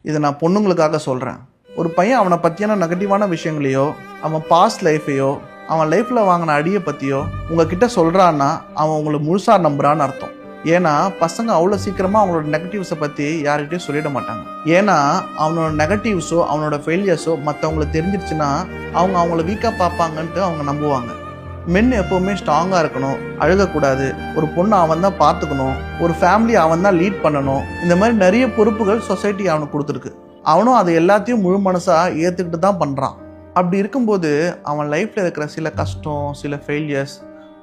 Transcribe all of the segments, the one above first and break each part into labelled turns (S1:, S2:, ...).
S1: இதை நான் பொண்ணுங்களுக்காக சொல்கிறேன். ஒரு பையன் அவனை பற்றியான நெகட்டிவான விஷயங்களையோ, அவன் பாஸ்ட் லைஃப்பையோ, அவன் லைஃப்பில் வாங்கின அடியை பற்றியோ உங்ககிட்ட சொல்கிறான்னா அவன் உங்களை முழுசாக நம்புறான்னு அர்த்தம். ஏன்னா பசங்க அவ்வளோ சீக்கிரமாக அவங்களோட நெகட்டிவ்ஸை பற்றி யார்கிட்டையும் சொல்லிட மாட்டாங்க. ஏன்னா அவனோட நெகட்டிவ்ஸோ அவனோட ஃபெயிலியர்ஸோ மற்றவங்களுக்கு தெரிஞ்சிருச்சுன்னா அவங்க அவங்கள வீக்காக பார்ப்பாங்கன்ட்டு அவங்க நம்புவாங்க. மென் எப்போவுமே ஸ்ட்ராங்காக இருக்கணும், அழுகக்கூடாது, ஒரு பொண்ணை அவன் தான் பார்த்துக்கணும், ஒரு ஃபேமிலி அவன் தான் லீட் பண்ணணும். இந்த மாதிரி நிறைய பொறுப்புகள் சொசைட்டி அவனுக்கு கொடுத்துருக்கு. அவனும் அதை எல்லாத்தையும் முழு மனசாக ஏற்றுக்கிட்டு தான் பண்ணுறான். அப்படி இருக்கும்போது அவன் லைஃப்பில் இருக்கிற சில கஷ்டம், சில ஃபெயிலியர்ஸ்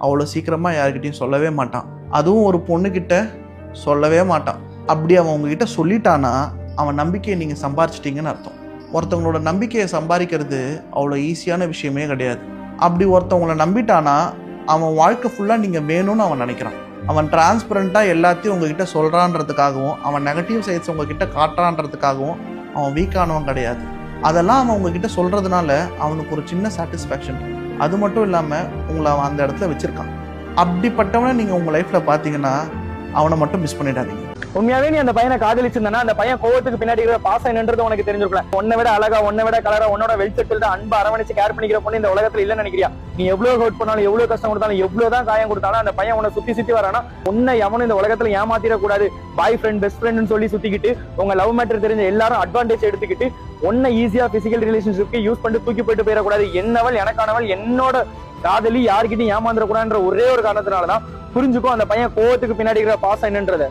S1: அவ்வளோ சீக்கிரமாக யார்கிட்டையும் சொல்லவே மாட்டான். அதுவும் ஒரு பொண்ணுக்கிட்ட சொல்லவே மாட்டான். அப்படி அவன் உங்ககிட்ட சொல்லிட்டானா அவன் நம்பிக்கையை நீங்கள் சம்பாரிச்சிட்டிங்கன்னு அர்த்தம். ஒருத்தவங்களோட நம்பிக்கையை சம்பாதிக்கிறது அவ்வளோ ஈஸியான விஷயமே கிடையாது. அப்படி ஒருத்தவங்களை நம்பிட்டானா அவன் வாழ்க்கை ஃபுல்லாக நீங்கள் வேணும்னு அவன் நினைக்கிறான். அவன் டிரான்ஸ்பரண்ட்டாக எல்லாத்தையும் உங்ககிட்ட சொல்கிறான்றதுக்காகவும் அவன் நெகட்டிவ் சைட்ஸ் உங்ககிட்ட காட்டுறான்றதுக்காகவும் அவன் வீக்கானவன் கிடையாது. அதெல்லாம் அவன் உங்ககிட்ட சொல்கிறதுனால அவனுக்கு ஒரு சின்ன சாட்டிஸ்ஃபேக்ஷன். அது மட்டும் இல்லாமல் உங்களை அவன் அந்த இடத்துல வச்சுருக்கான். அப்படிப்பட்டவனை நீங்கள் உங்கள் லைஃப்பில் பார்த்தீங்கன்னா அவனை மட்டும் மிஸ் பண்ணிடாதீங்க.
S2: உண்மையாவே நீ அந்த பையனை காதலிச்சிருந்தா அந்த பையன் கோவத்துக்கு பின்னாடி இருக்கிற பாசம் என்னன்றது உனக்கு தெரிஞ்சிருக்கல. உன்னை விட அழகா, உன்னை விட கலரா, உன்னோட வெல் செட்டில்டா அன்பு அரவணைச்சு கேர் பண்ணிக்கிற பொண்ணு இந்த உலகத்துல இல்லன்னு நினைக்கிறியா? நீ எவ்வளவு ஹர்ட் பண்ணாலும், எவ்வளவு கஷ்டம் கொடுத்தாலும், எவ்வளவுதான் காயம் கொடுத்தாலும் அந்த பையன் உன்னை சுத்தி வரானா உன்னை எவனும் இந்த உலகத்துல ஏமாத்திடக்கூடாது. பாய் ஃப்ரெண்ட், பெஸ்ட் ஃப்ரெண்ட்னு சொல்லி சுத்திக்கிட்டு உங்க லவ் மேட்டர் தெரிஞ்ச எல்லாரும் அட்வான்டேஜ் எடுத்துக்கிட்டு உன்னை ஈஸியா பிசிக்கல் ரிலேஷன்ஷிப்க்கு யூஸ் பண்ணிட்டு தூக்கி போயிட்டு போயிடக்கூடாது. என்னவள் எனக்கானவள், என்னோட காதலி யாருக்கிட்டையும் ஏமாந்துடக்கூடாதுன்ற ஒரே ஒரு காரணத்தினாலதான் புரிஞ்சுக்கும் அந்த பையன் கோவத்துக்கு பின்னாடி இருக்கிற பாசம் என்னன்றத.